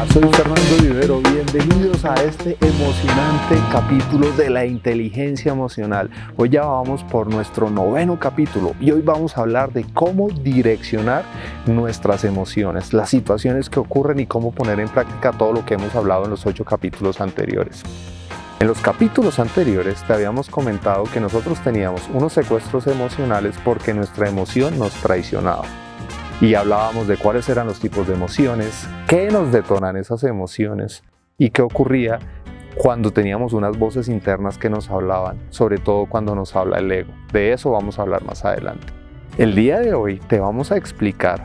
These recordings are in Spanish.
Soy Fernando Vivero, bienvenidos a este emocionante capítulo de la inteligencia emocional. Hoy ya vamos por nuestro 9º capítulo y hoy vamos a hablar de cómo direccionar nuestras emociones, las situaciones que ocurren y cómo poner en práctica todo lo que hemos hablado en los 8 capítulos anteriores. En los capítulos anteriores te habíamos comentado que nosotros teníamos unos secuestros emocionales porque nuestra emoción nos traicionaba. Y hablábamos de cuáles eran los tipos de emociones, qué nos detonan esas emociones y qué ocurría cuando teníamos unas voces internas que nos hablaban, sobre todo cuando nos habla el ego. De eso vamos a hablar más adelante. El día de hoy te vamos a explicar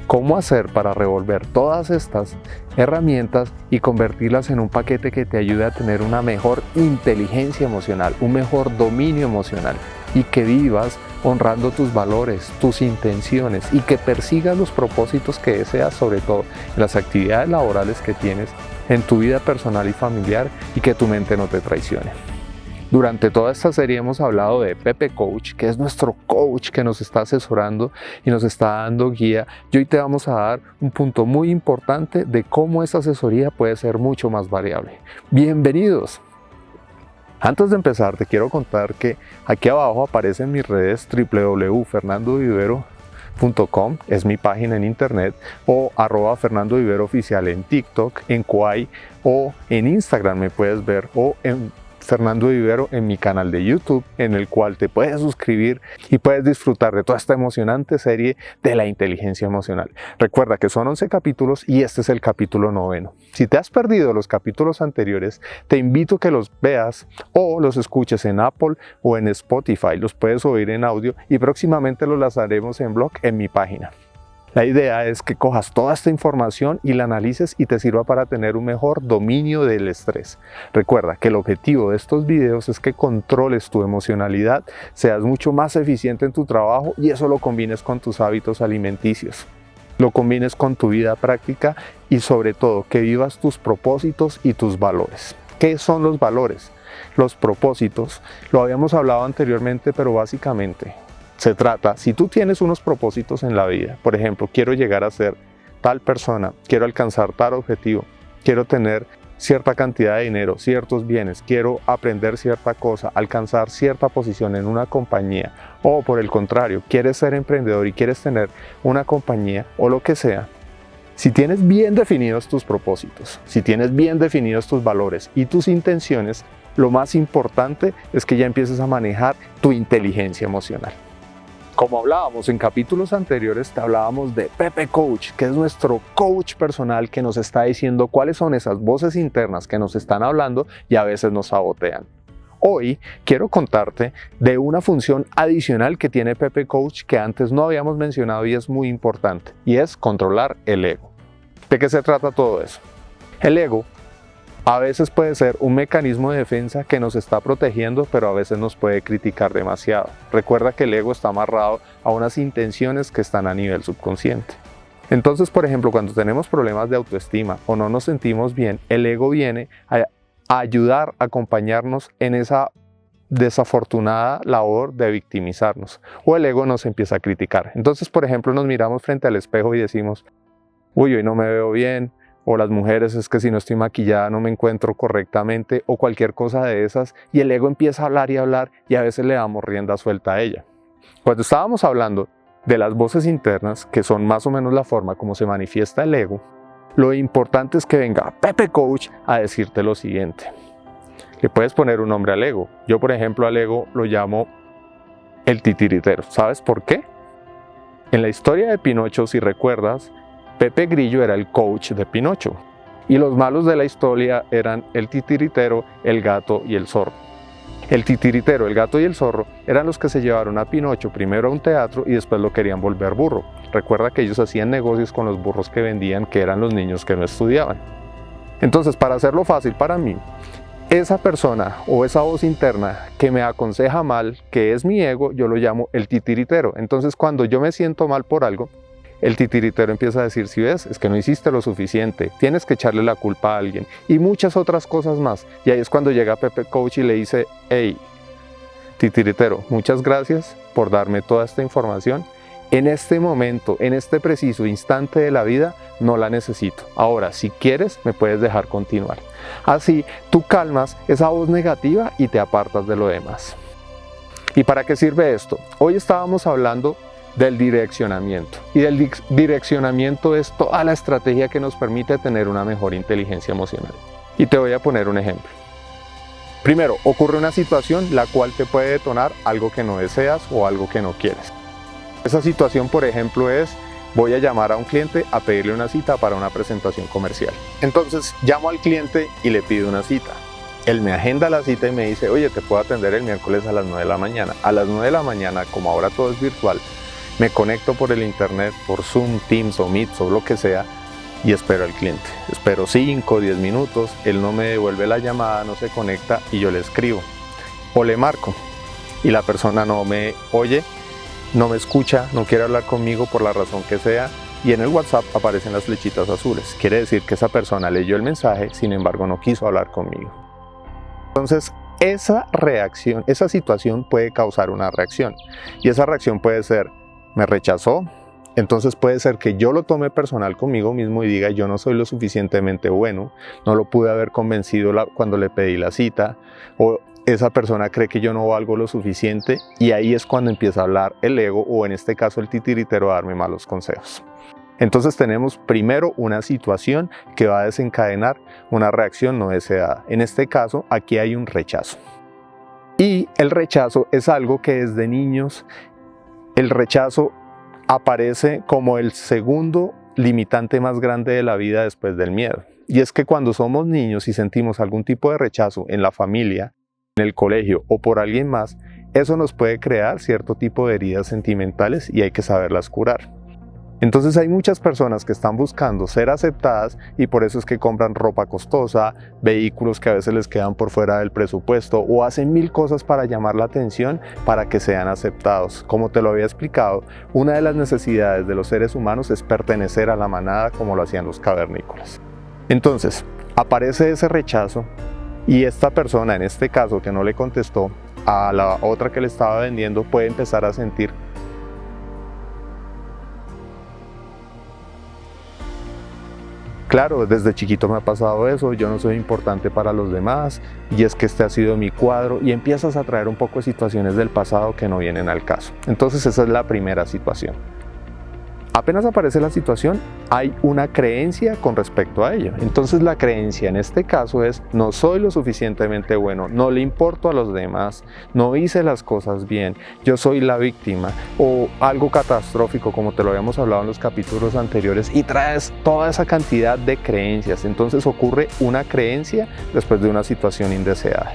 cómo hacer para revolver todas estas herramientas y convertirlas en un paquete que te ayude a tener una mejor inteligencia emocional, un mejor dominio emocional y que vivas honrando tus valores, tus intenciones y que persigas los propósitos que deseas, sobre todo en las actividades laborales que tienes, en tu vida personal y familiar, y que tu mente no te traicione. Durante toda esta serie hemos hablado de Pepe Coach, que es nuestro coach que nos está asesorando y nos está dando guía, y hoy te vamos a dar un punto muy importante de cómo esa asesoría puede ser mucho más variable. ¡Bienvenidos! Antes de empezar te quiero contar que aquí abajo aparecen mis redes www.fernandovivero.com, es mi página en internet, o @FernandoViveroOficial en TikTok, en Kwai o en Instagram me puedes ver, o en Fernando Vivero en mi canal de YouTube, en el cual te puedes suscribir y puedes disfrutar de toda esta emocionante serie de la inteligencia emocional. Recuerda que son 11 capítulos y este es el capítulo 9º. Si te has perdido los capítulos anteriores, te invito a que los veas o los escuches en Apple o en Spotify. Los puedes oír en audio y próximamente los lanzaremos en blog en mi página. La idea es que cojas toda esta información y la analices y te sirva para tener un mejor dominio del estrés. Recuerda que el objetivo de estos videos es que controles tu emocionalidad, seas mucho más eficiente en tu trabajo y eso lo combines con tus hábitos alimenticios. Lo combines con tu vida práctica y sobre todo que vivas tus propósitos y tus valores. ¿Qué son los valores? Los propósitos, lo habíamos hablado anteriormente, pero básicamente se trata, si tú tienes unos propósitos en la vida, por ejemplo, quiero llegar a ser tal persona, quiero alcanzar tal objetivo, quiero tener cierta cantidad de dinero, ciertos bienes, quiero aprender cierta cosa, alcanzar cierta posición en una compañía, o por el contrario, quieres ser emprendedor y quieres tener una compañía o lo que sea. Si tienes bien definidos tus propósitos, si tienes bien definidos tus valores y tus intenciones, lo más importante es que ya empieces a manejar tu inteligencia emocional. Como hablábamos en capítulos anteriores, te hablábamos de Pepe Coach, que es nuestro coach personal que nos está diciendo cuáles son esas voces internas que nos están hablando y a veces nos sabotean. Hoy quiero contarte de una función adicional que tiene Pepe Coach que antes no habíamos mencionado y es muy importante, y es controlar el ego. ¿De qué se trata todo eso? El ego a veces puede ser un mecanismo de defensa que nos está protegiendo, pero a veces nos puede criticar demasiado. Recuerda que el ego está amarrado a unas intenciones que están a nivel subconsciente. Entonces, por ejemplo, cuando tenemos problemas de autoestima o no nos sentimos bien, el ego viene a ayudar, a acompañarnos en esa desafortunada labor de victimizarnos. O el ego nos empieza a criticar. Entonces, por ejemplo, nos miramos frente al espejo y decimos, uy, hoy no me veo bien. O las mujeres, es que si no estoy maquillada no me encuentro correctamente, o cualquier cosa de esas, y el ego empieza a hablar y a veces le damos rienda suelta a ella. Cuando estábamos hablando de las voces internas, que son más o menos la forma como se manifiesta el ego, lo importante es que venga Pepe Coach a decirte lo siguiente. Le puedes poner un nombre al ego. Yo, por ejemplo, al ego lo llamo el titiritero. ¿Sabes por qué? En la historia de Pinocho, si recuerdas, Pepe Grillo era el coach de Pinocho y los malos de la historia eran el titiritero, el gato y el zorro. El titiritero, el gato y el zorro eran los que se llevaron a Pinocho primero a un teatro y después lo querían volver burro. Recuerda que ellos hacían negocios con los burros que vendían, que eran los niños que no estudiaban. Entonces, para hacerlo fácil para mí, esa persona o esa voz interna que me aconseja mal, que es mi ego, yo lo llamo el titiritero. Entonces, cuando yo me siento mal por algo, el titiritero empieza a decir, si ves, es que no hiciste lo suficiente, tienes que echarle la culpa a alguien y muchas otras cosas más. Y ahí es cuando llega Pepe Coach y le dice, hey, titiritero, muchas gracias por darme toda esta información en este momento, en este preciso instante de la vida, no la necesito. Ahora, si quieres, me puedes dejar continuar. Así, tú calmas esa voz negativa y te apartas de lo demás. ¿Y para qué sirve esto? Hoy estábamos hablando del direccionamiento. Y del direccionamiento es toda la estrategia que nos permite tener una mejor inteligencia emocional. Y te voy a poner un ejemplo. Primero, ocurre una situación la cual te puede detonar algo que no deseas o algo que no quieres. Esa situación, por ejemplo, es: voy a llamar a un cliente a pedirle una cita para una presentación comercial. Entonces, llamo al cliente y le pido una cita. Él me agenda la cita y me dice: oye, te puedo atender el miércoles a las 9 de la mañana. A las 9 de la mañana, como ahora todo es virtual, me conecto por el internet, por Zoom, Teams o Meet o lo que sea, y espero al cliente. Espero 5 o 10 minutos, él no me devuelve la llamada, no se conecta y yo le escribo o le marco y la persona no me oye, no me escucha, no quiere hablar conmigo por la razón que sea, y en el WhatsApp aparecen las flechitas azules. Quiere decir que esa persona leyó el mensaje, sin embargo no quiso hablar conmigo. Entonces, esa reacción, esa situación puede causar una reacción, y esa reacción puede ser: me rechazó. Entonces puede ser que yo lo tome personal conmigo mismo y diga: yo no soy lo suficientemente bueno, no lo pude haber convencido cuando le pedí la cita, o esa persona cree que yo no valgo lo suficiente, y ahí es cuando empieza a hablar el ego, o en este caso el titiritero, a darme malos consejos. Entonces tenemos primero una situación que va a desencadenar una reacción no deseada. En este caso, aquí hay un rechazo. Y el rechazo es algo que desde niños, el rechazo aparece como el segundo limitante más grande de la vida después del miedo. Y es que cuando somos niños y sentimos algún tipo de rechazo en la familia, en el colegio o por alguien más, eso nos puede crear cierto tipo de heridas sentimentales y hay que saberlas curar. Entonces hay muchas personas que están buscando ser aceptadas y por eso es que compran ropa costosa, vehículos que a veces les quedan por fuera del presupuesto, o hacen 1000 cosas para llamar la atención para que sean aceptados. Como te lo había explicado, una de las necesidades de los seres humanos es pertenecer a la manada, como lo hacían los cavernícolas. Entonces, aparece ese rechazo y esta persona, en este caso que no le contestó a la otra que le estaba vendiendo, puede empezar a sentir: claro, desde chiquito me ha pasado eso, yo no soy importante para los demás, y es que este ha sido mi cuadro, y empiezas a traer un poco de situaciones del pasado que no vienen al caso. Entonces esa es la primera situación. Apenas aparece la situación, hay una creencia con respecto a ello. Entonces la creencia en este caso es: no soy lo suficientemente bueno, no le importo a los demás, no hice las cosas bien, yo soy la víctima, o algo catastrófico como te lo habíamos hablado en los capítulos anteriores, y traes toda esa cantidad de creencias. Entonces ocurre una creencia después de una situación indeseada.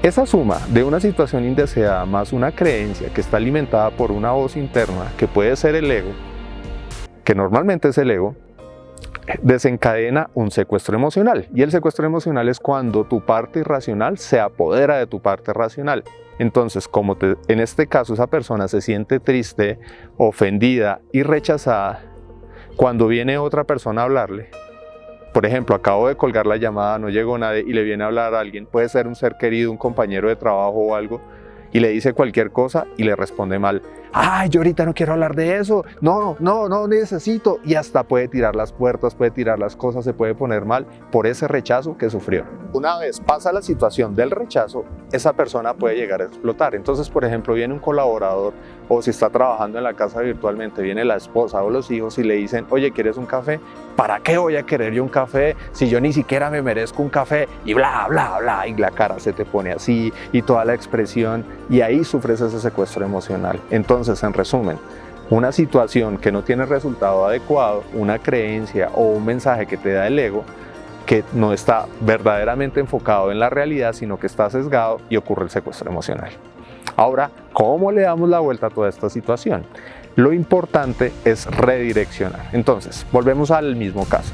Esa suma de una situación indeseada más una creencia que está alimentada por una voz interna, que puede ser el ego, que normalmente es el ego, desencadena un secuestro emocional. Y el secuestro emocional es cuando tu parte irracional se apodera de tu parte racional. Entonces, como en este caso esa persona se siente triste, ofendida y rechazada, cuando viene otra persona a hablarle, por ejemplo, acabo de colgar la llamada, no llegó nadie y le viene a hablar a alguien, puede ser un ser querido, un compañero de trabajo o algo, y le dice cualquier cosa y le responde mal: ay, yo ahorita no quiero hablar de eso, no necesito, y hasta puede tirar las puertas, puede tirar las cosas, se puede poner mal por ese rechazo que sufrió. Una vez pasa la situación del rechazo, esa persona puede llegar a explotar. Entonces, por ejemplo, viene un colaborador, o si está trabajando en la casa virtualmente, viene la esposa o los hijos y le dicen: oye, ¿quieres un café? ¿Para qué voy a querer yo un café si yo ni siquiera me merezco un café? Y bla, bla, bla, y la cara se te pone así y toda la expresión, y ahí sufres ese secuestro emocional. Entonces, en resumen, una situación que no tiene resultado adecuado, una creencia o un mensaje que te da el ego, que no está verdaderamente enfocado en la realidad, sino que está sesgado, y ocurre el secuestro emocional. Ahora, ¿cómo le damos la vuelta a toda esta situación? Lo importante es redireccionar. Entonces, volvemos al mismo caso.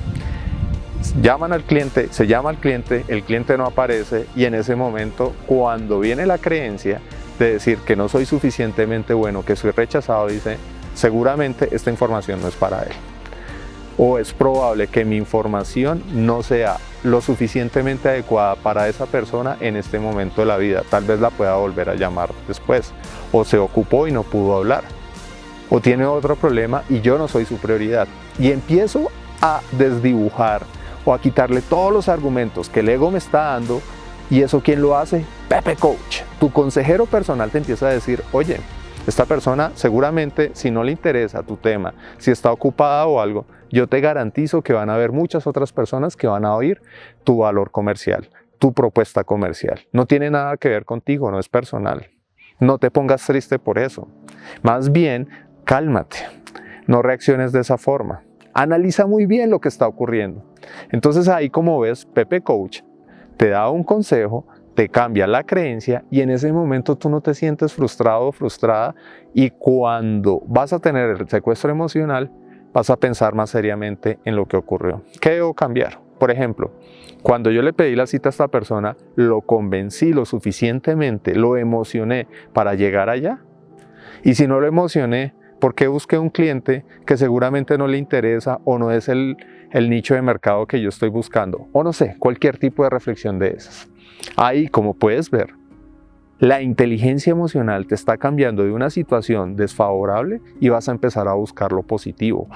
Llaman al cliente, se llama al cliente, el cliente no aparece, y en ese momento, cuando viene la creencia de decir que no soy suficientemente bueno, que soy rechazado, dice: seguramente esta información no es para él. O es probable que mi información no sea lo suficientemente adecuada para esa persona en este momento de la vida. Tal vez la pueda volver a llamar después. O se ocupó y no pudo hablar. o tiene otro problema y yo no soy su prioridad. Y empiezo a desdibujar o a quitarle todos los argumentos que el ego me está dando. ¿Y eso quién lo hace? Pepe Coach. Tu consejero personal te empieza a decir, oye, esta persona seguramente, si no le interesa tu tema, si está ocupada o algo, yo te garantizo que van a haber muchas otras personas que van a oír tu valor comercial, tu propuesta comercial. No tiene nada que ver contigo, no es personal. No te pongas triste por eso. Más bien, cálmate. No reacciones de esa forma. Analiza muy bien lo que está ocurriendo. Entonces ahí, como ves, Pepe Coach te da un consejo, te cambia la creencia y en ese momento tú no te sientes frustrado o frustrada, y cuando vas a tener el secuestro emocional vas a pensar más seriamente en lo que ocurrió. ¿Qué debo cambiar? Por ejemplo, cuando yo le pedí la cita a esta persona, lo convencí lo suficientemente, lo emocioné para llegar allá. Y si no lo emocioné, ¿por qué busqué un cliente que seguramente no le interesa o no es el nicho de mercado que yo estoy buscando? O no sé, cualquier tipo de reflexión de esas. Ahí, como puedes ver, la inteligencia emocional te está cambiando de una situación desfavorable y vas a empezar a buscar lo positivo,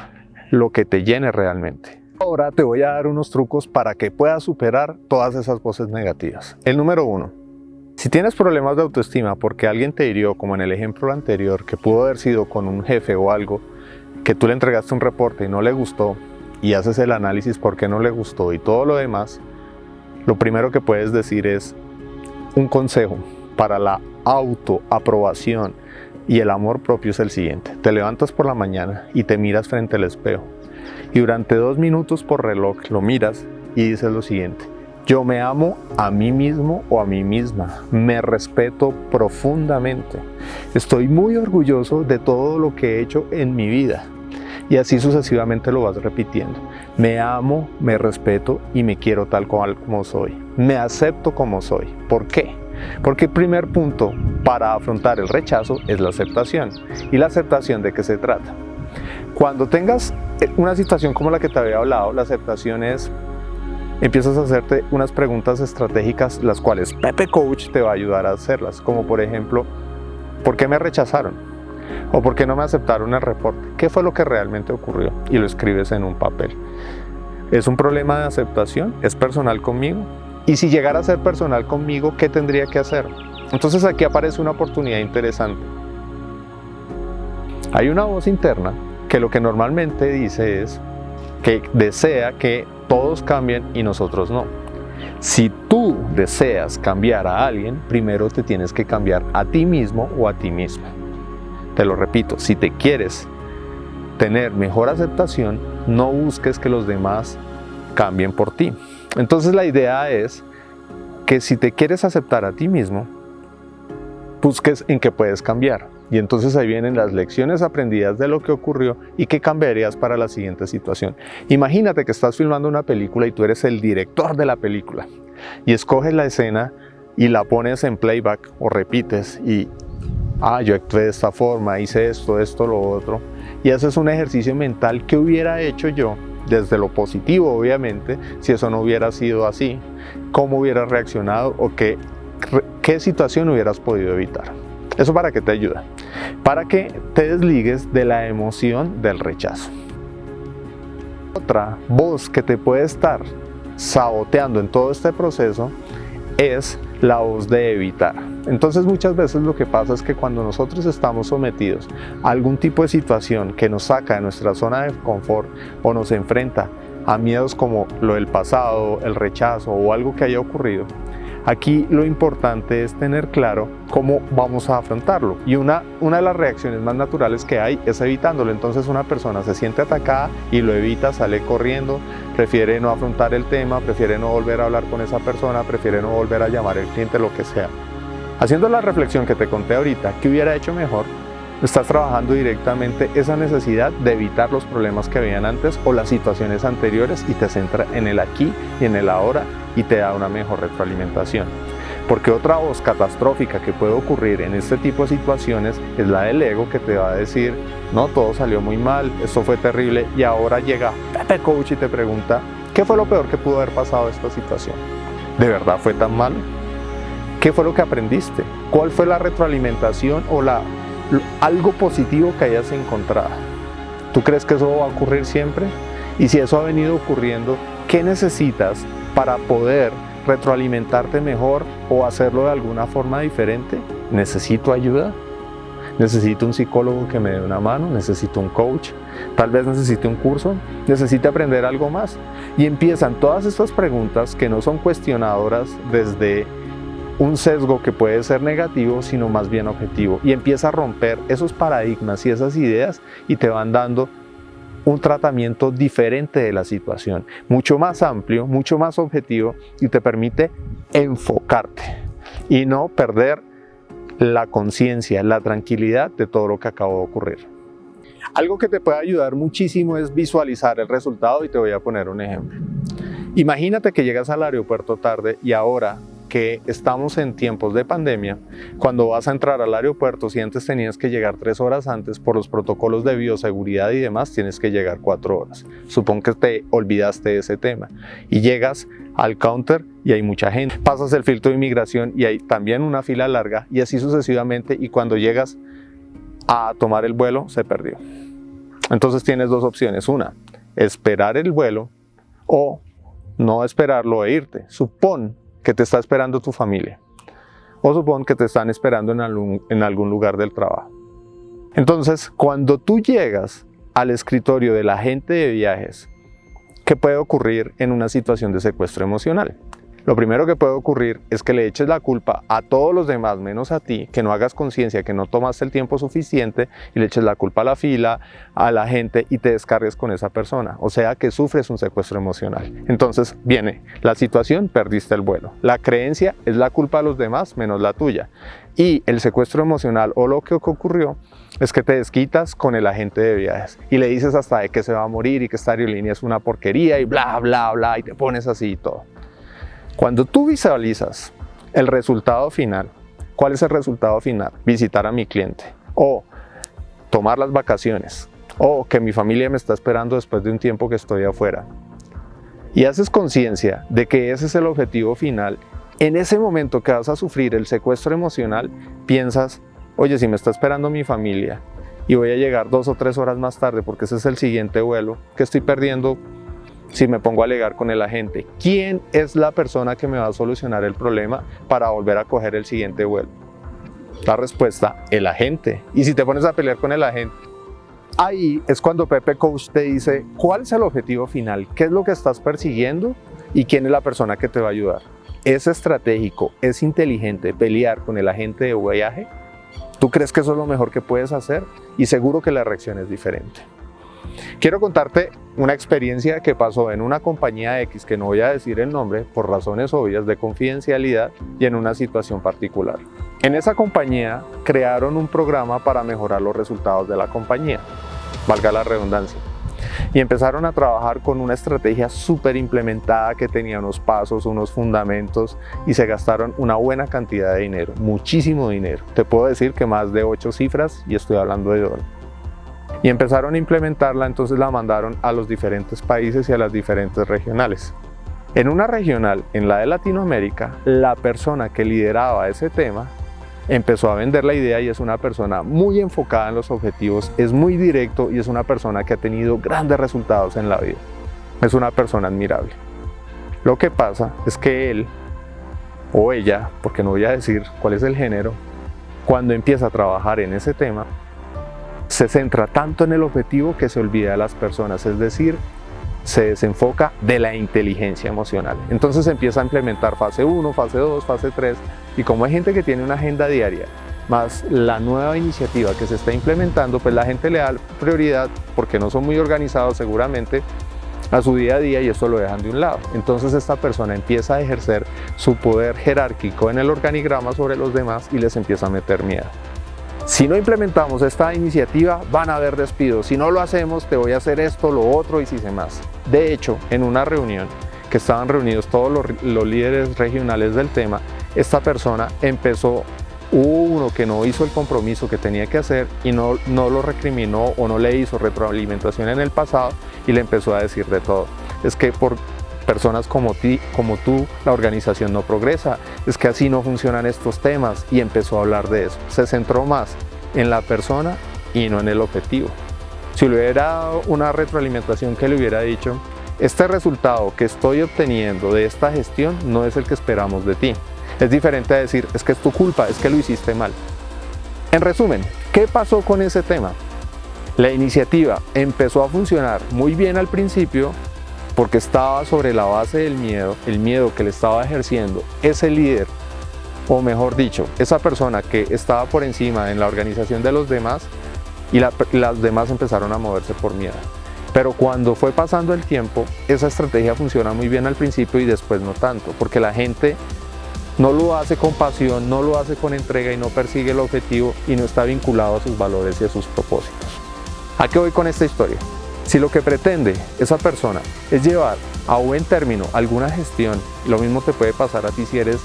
lo que te llene realmente. Ahora te voy a dar unos trucos para que puedas superar todas esas voces negativas. El número 1. Si tienes problemas de autoestima porque alguien te hirió, como en el ejemplo anterior, que pudo haber sido con un jefe o algo, que tú le entregaste un reporte y no le gustó, y haces el análisis por qué no le gustó y todo lo demás, lo primero que puedes decir es un consejo para la autoaprobación y el amor propio es el siguiente. Te levantas por la mañana y te miras frente al espejo y durante 2 minutos por reloj lo miras y dices lo siguiente: yo me amo a mí mismo o a mí misma, me respeto profundamente, estoy muy orgulloso de todo lo que he hecho en mi vida. Y así sucesivamente lo vas repitiendo. Me amo, me respeto y me quiero tal cual como soy. Me acepto como soy. ¿Por qué? Porque el primer punto para afrontar el rechazo es la aceptación. ¿Y la aceptación de qué se trata? Cuando tengas una situación como la que te había hablado, la aceptación es: empiezas a hacerte unas preguntas estratégicas, las cuales Pepe Coach te va a ayudar a hacerlas. Como por ejemplo, ¿por qué me rechazaron? ¿O por qué no me aceptaron el reporte? ¿Qué fue lo que realmente ocurrió? Y lo escribes en un papel. ¿Es un problema de aceptación? ¿Es personal conmigo? Y si llegara a ser personal conmigo, ¿qué tendría que hacer? Entonces aquí aparece una oportunidad interesante. Hay una voz interna que lo que normalmente dice es que desea que todos cambien y nosotros no. Si tú deseas cambiar a alguien, primero te tienes que cambiar a ti mismo o a ti misma. Te lo repito, si te quieres tener mejor aceptación, no busques que los demás cambien por ti. Entonces la idea es que si te quieres aceptar a ti mismo, busques en qué puedes cambiar. Y entonces ahí vienen las lecciones aprendidas de lo que ocurrió y qué cambiarías para la siguiente situación. Imagínate que estás filmando una película y tú eres el director de la película y escoges la escena y la pones en playback o repites y yo actué de esta forma, hice esto, lo otro, y haces un ejercicio mental. ¿Qué hubiera hecho yo? Desde lo positivo, obviamente, si eso no hubiera sido así, ¿cómo hubieras reaccionado o qué situación hubieras podido evitar? ¿Eso para qué te ayuda? Para que te desligues de la emoción del rechazo. Otra voz que te puede estar saboteando en todo este proceso es la voz de evitar. Entonces muchas veces lo que pasa es que cuando nosotros estamos sometidos a algún tipo de situación que nos saca de nuestra zona de confort o nos enfrenta a miedos como lo del pasado, el rechazo o algo que haya ocurrido, aquí lo importante es tener claro cómo vamos a afrontarlo. Y una de las reacciones más naturales que hay es evitándolo. Entonces una persona se siente atacada y lo evita, sale corriendo, prefiere no afrontar el tema, prefiere no volver a hablar con esa persona, prefiere no volver a llamar al cliente, lo que sea. Haciendo la reflexión que te conté ahorita, ¿qué hubiera hecho mejor? Estás trabajando directamente esa necesidad de evitar los problemas que habían antes o las situaciones anteriores y te centra en el aquí y en el ahora y te da una mejor retroalimentación. Porque otra voz catastrófica que puede ocurrir en este tipo de situaciones es la del ego, que te va a decir: no, todo salió muy mal, esto fue terrible, y ahora llega Pepe Coach y te pregunta: ¿qué fue lo peor que pudo haber pasado en esta situación? ¿De verdad fue tan malo? ¿Qué fue lo que aprendiste? ¿Cuál fue la retroalimentación o la algo positivo que hayas encontrado. ¿Tú crees que eso va a ocurrir siempre? Y si eso ha venido ocurriendo, ¿qué necesitas para poder retroalimentarte mejor o hacerlo de alguna forma diferente? ¿Necesito ayuda? ¿Necesito un psicólogo que me dé una mano? ¿Necesito un coach? Tal vez necesite un curso, necesite aprender algo más. Y empiezan todas estas preguntas que no son cuestionadoras desde un sesgo que puede ser negativo, sino más bien objetivo. Y empieza a romper esos paradigmas y esas ideas y te van dando un tratamiento diferente de la situación, mucho más amplio, mucho más objetivo, y te permite enfocarte y no perder la conciencia, la tranquilidad de todo lo que acabó de ocurrir. Algo que te puede ayudar muchísimo es visualizar el resultado, y te voy a poner un ejemplo. Imagínate que llegas al aeropuerto tarde, y ahora que estamos en tiempos de pandemia, cuando vas a entrar al aeropuerto, si antes tenías que llegar 3 horas antes por los protocolos de bioseguridad y demás, tienes que llegar 4 horas. Supón que te olvidaste de ese tema y llegas al counter y hay mucha gente. Pasas el filtro de inmigración y hay también una fila larga, y así sucesivamente, y cuando llegas a tomar el vuelo se perdió. Entonces tienes dos opciones: una, esperar el vuelo, o no esperarlo e irte. Supón que te está esperando tu familia, o supón que te están esperando en algún lugar del trabajo. Entonces, cuando tú llegas al escritorio del agente de viajes, ¿qué puede ocurrir en una situación de secuestro emocional? Lo primero que puede ocurrir es que le eches la culpa a todos los demás menos a ti, que no hagas conciencia que no tomaste el tiempo suficiente, y le eches la culpa a la fila, a la gente, y te descargues con esa persona. O sea que sufres un secuestro emocional. Entonces viene la situación: perdiste el vuelo. La creencia es la culpa de los demás menos la tuya. Y el secuestro emocional, o lo que ocurrió, es que te desquitas con el agente de viajes y le dices hasta de que se va a morir y que esta aerolínea es una porquería y bla, bla, bla, y te pones así y todo. Cuando tú visualizas el resultado final, ¿cuál es el resultado final? Visitar a mi cliente, o tomar las vacaciones, o que mi familia me está esperando después de un tiempo que estoy afuera, y haces conciencia de que ese es el objetivo final, en ese momento que vas a sufrir el secuestro emocional, piensas: oye, si me está esperando mi familia y voy a llegar 2 o 3 horas más tarde porque ese es el siguiente vuelo, ¿qué estoy perdiendo si me pongo a alegar con el agente? ¿Quién es la persona que me va a solucionar el problema para volver a coger el siguiente vuelo? La respuesta: el agente. Y si te pones a pelear con el agente, ahí es cuando Pepe Coach te dice cuál es el objetivo final, qué es lo que estás persiguiendo y quién es la persona que te va a ayudar. ¿Es estratégico, es inteligente pelear con el agente de viaje? ¿Tú crees que eso es lo mejor que puedes hacer? Y seguro que la reacción es diferente. Quiero contarte una experiencia que pasó en una compañía X, que no voy a decir el nombre por razones obvias de confidencialidad, y en una situación particular. En esa compañía crearon un programa para mejorar los resultados de la compañía, valga la redundancia, y empezaron a trabajar con una estrategia súper implementada que tenía unos pasos, unos fundamentos, y se gastaron una buena cantidad de dinero, muchísimo dinero. Te puedo decir que más de 8 cifras, y estoy hablando de dólares. Y empezaron a implementarla, entonces la mandaron a los diferentes países y a las diferentes regionales. En una regional, en la de Latinoamérica, la persona que lideraba ese tema empezó a vender la idea, y es una persona muy enfocada en los objetivos, es muy directo y es una persona que ha tenido grandes resultados en la vida. Es una persona admirable. Lo que pasa es que él o ella, porque no voy a decir cuál es el género, cuando empieza a trabajar en ese tema, se centra tanto en el objetivo que se olvida de las personas, es decir, se desenfoca de la inteligencia emocional. Entonces empieza a implementar fase 1, fase 2, fase 3, y como hay gente que tiene una agenda diaria, más la nueva iniciativa que se está implementando, pues la gente le da prioridad, porque no son muy organizados seguramente, a su día a día, y esto lo dejan de un lado. Entonces esta persona empieza a ejercer su poder jerárquico en el organigrama sobre los demás y les empieza a meter miedo. Si no implementamos esta iniciativa, van a haber despidos. Si no lo hacemos, te voy a hacer esto, lo otro y si sé más. De hecho, en una reunión que estaban reunidos todos los líderes regionales del tema, esta persona empezó, hubo uno que no hizo el compromiso que tenía que hacer y no lo recriminó o no le hizo retroalimentación en el pasado, y le empezó a decir de todo. Es que por personas como tú, la organización no progresa, es que así no funcionan estos temas, y empezó a hablar de eso. Se centró más en la persona y no en el objetivo. Si le hubiera dado una retroalimentación que le hubiera dicho, este resultado que estoy obteniendo de esta gestión no es el que esperamos de ti. Es diferente a decir, es que es tu culpa, es que lo hiciste mal. En resumen, ¿qué pasó con ese tema? La iniciativa empezó a funcionar muy bien al principio porque estaba sobre la base del miedo, el miedo que le estaba ejerciendo ese líder, o mejor dicho, esa persona que estaba por encima en la organización de los demás, y las demás empezaron a moverse por miedo. Pero cuando fue pasando el tiempo, esa estrategia funciona muy bien al principio y después no tanto, porque la gente no lo hace con pasión, no lo hace con entrega y no persigue el objetivo y no está vinculado a sus valores y a sus propósitos. ¿A qué voy con esta historia? Si lo que pretende esa persona es llevar a buen término alguna gestión, lo mismo te puede pasar a ti si eres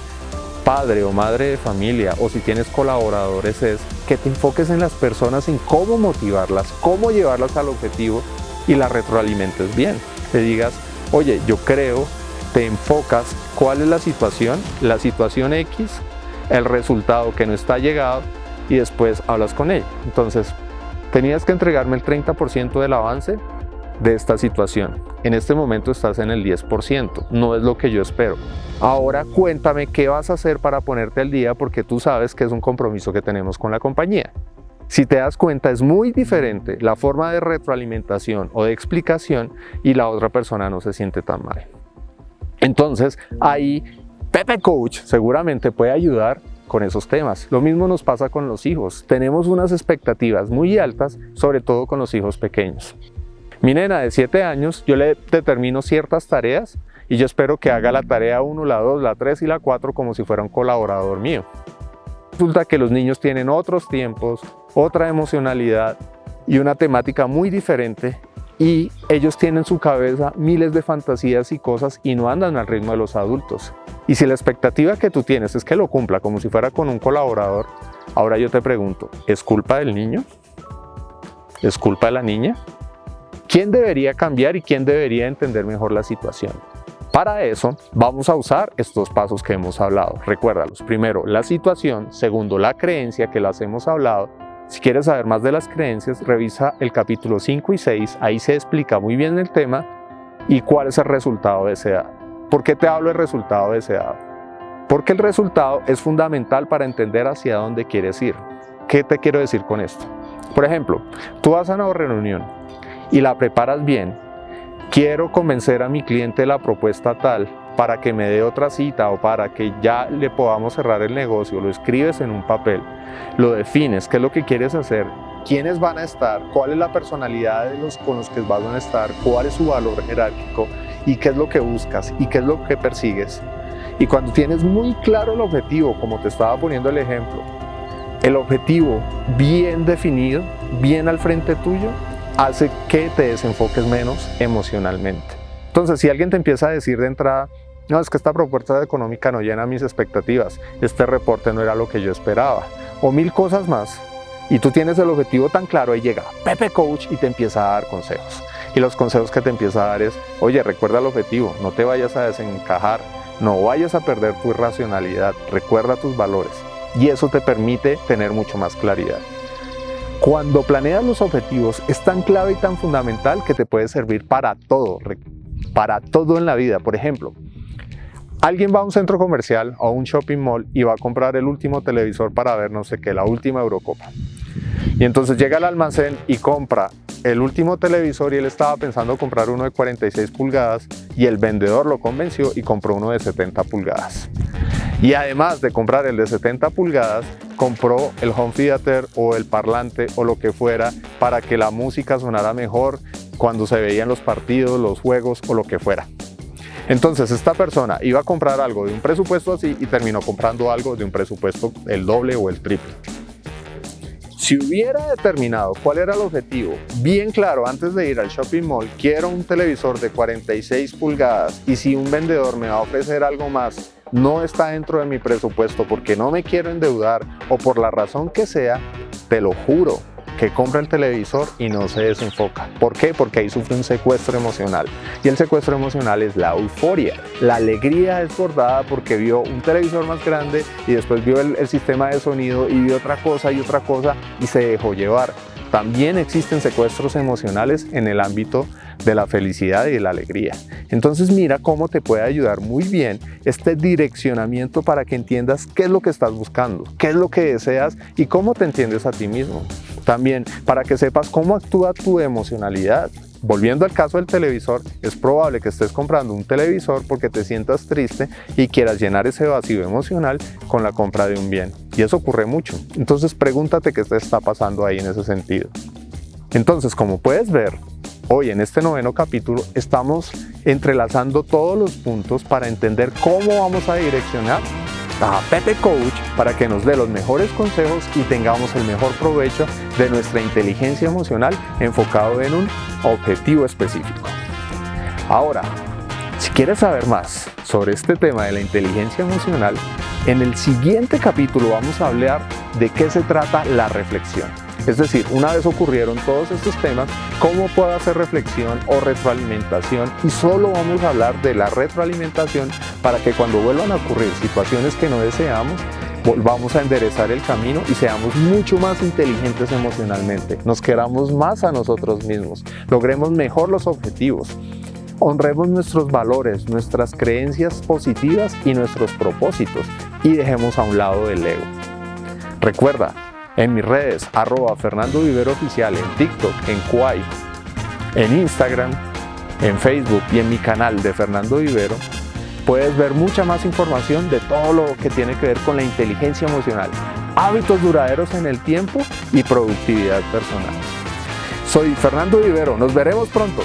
padre o madre de familia o si tienes colaboradores, es que te enfoques en las personas, en cómo motivarlas, cómo llevarlas al objetivo y las retroalimentes bien. Te digas, oye, yo creo, te enfocas cuál es la situación X, el resultado que no está llegado y después hablas con ella. Entonces, tenías que entregarme el 30% del avance de esta situación. En este momento estás en el 10%, no es lo que yo espero. Ahora cuéntame qué vas a hacer para ponerte al día porque tú sabes que es un compromiso que tenemos con la compañía. Si te das cuenta, es muy diferente la forma de retroalimentación o de explicación y la otra persona no se siente tan mal. Entonces, ahí Pepe Coach seguramente puede ayudar con esos temas. Lo mismo nos pasa con los hijos. Tenemos unas expectativas muy altas, sobre todo con los hijos pequeños. Mi nena de 7 años, yo le determino ciertas tareas y yo espero que haga la tarea 1, la 2, la 3 y la 4 como si fuera un colaborador mío. Resulta que los niños tienen otros tiempos, otra emocionalidad y una temática muy diferente y ellos tienen en su cabeza miles de fantasías y cosas y no andan al ritmo de los adultos. Y si la expectativa que tú tienes es que lo cumpla como si fuera con un colaborador, ahora yo te pregunto, ¿es culpa del niño? ¿Es culpa de la niña? ¿Quién debería cambiar y quién debería entender mejor la situación? Para eso vamos a usar estos pasos que hemos hablado. Recuérdalos. Primero, la situación. Segundo, la creencia que las hemos hablado. Si quieres saber más de las creencias, revisa el capítulo 5 y 6. Ahí se explica muy bien el tema y cuál es el resultado deseado. ¿Por qué te hablo del resultado deseado? Porque el resultado es fundamental para entender hacia dónde quieres ir. ¿Qué te quiero decir con esto? Por ejemplo, tú vas a una reunión y la preparas bien. Quiero convencer a mi cliente de la propuesta tal para que me dé otra cita o para que ya le podamos cerrar el negocio. Lo escribes en un papel, lo defines, qué es lo que quieres hacer, quiénes van a estar, cuál es la personalidad de los con los que van a estar, cuál es su valor jerárquico y qué es lo que buscas y qué es lo que persigues. Y cuando tienes muy claro el objetivo, como te estaba poniendo el ejemplo, el objetivo bien definido, bien al frente tuyo, hace que te desenfoques menos emocionalmente. Entonces, si alguien te empieza a decir de entrada, no, es que esta propuesta económica no llena mis expectativas, este reporte no era lo que yo esperaba, o 1000 cosas más, y tú tienes el objetivo tan claro, ahí llega Pepe Coach y te empieza a dar consejos. Y los consejos que te empieza a dar es, oye, recuerda el objetivo, no te vayas a desencajar, no vayas a perder tu racionalidad, recuerda tus valores. Y eso te permite tener mucho más claridad. Cuando planeas los objetivos es tan clave y tan fundamental que te puede servir para todo en la vida. Por ejemplo, alguien va a un centro comercial o a un shopping mall y va a comprar el último televisor para ver no sé qué, la última Eurocopa. Y entonces llega al almacén y compra el último televisor y él estaba pensando comprar uno de 46 pulgadas y el vendedor lo convenció y compró uno de 70 pulgadas. Y además de comprar el de 70 pulgadas, compró el home theater o el parlante o lo que fuera para que la música sonara mejor cuando se veían los partidos, los juegos o lo que fuera. Entonces esta persona iba a comprar algo de un presupuesto así y terminó comprando algo de un presupuesto el doble o el triple. Si hubiera determinado cuál era el objetivo bien claro antes de ir al shopping mall, quiero un televisor de 46 pulgadas y si un vendedor me va a ofrecer algo más, no está dentro de mi presupuesto porque no me quiero endeudar o por la razón que sea, te lo juro, que compra el televisor y no se desenfoca. ¿Por qué? Porque ahí sufre un secuestro emocional. Y el secuestro emocional es la euforia, la alegría desbordada porque vio un televisor más grande y después vio el sistema de sonido y vio otra cosa y se dejó llevar. También existen secuestros emocionales en el ámbito de la felicidad y de la alegría. Entonces mira cómo te puede ayudar muy bien este direccionamiento para que entiendas qué es lo que estás buscando, qué es lo que deseas y cómo te entiendes a ti mismo. También para que sepas cómo actúa tu emocionalidad. Volviendo al caso del televisor, es probable que estés comprando un televisor porque te sientas triste y quieras llenar ese vacío emocional con la compra de un bien. Y eso ocurre mucho. Entonces pregúntate qué te está pasando ahí en ese sentido. Entonces, como puedes ver, hoy en este 9º capítulo estamos entrelazando todos los puntos para entender cómo vamos a direccionar a Pepe Coach para que nos dé los mejores consejos y tengamos el mejor provecho de nuestra inteligencia emocional enfocado en un objetivo específico. Ahora, si quieres saber más sobre este tema de la inteligencia emocional, en el siguiente capítulo vamos a hablar de qué se trata la reflexión. Es decir, una vez ocurrieron todos estos temas, ¿cómo puedo hacer reflexión o retroalimentación? Y solo vamos a hablar de la retroalimentación para que cuando vuelvan a ocurrir situaciones que no deseamos, volvamos a enderezar el camino y seamos mucho más inteligentes emocionalmente. Nos queramos más a nosotros mismos, logremos mejor los objetivos, honremos nuestros valores, nuestras creencias positivas y nuestros propósitos y dejemos a un lado el ego. Recuerda, en mis redes, @FernandoViveroOficial, en TikTok, en Kwai, en Instagram, en Facebook y en mi canal de Fernando Vivero, puedes ver mucha más información de todo lo que tiene que ver con la inteligencia emocional, hábitos duraderos en el tiempo y productividad personal. Soy Fernando Vivero, nos veremos pronto.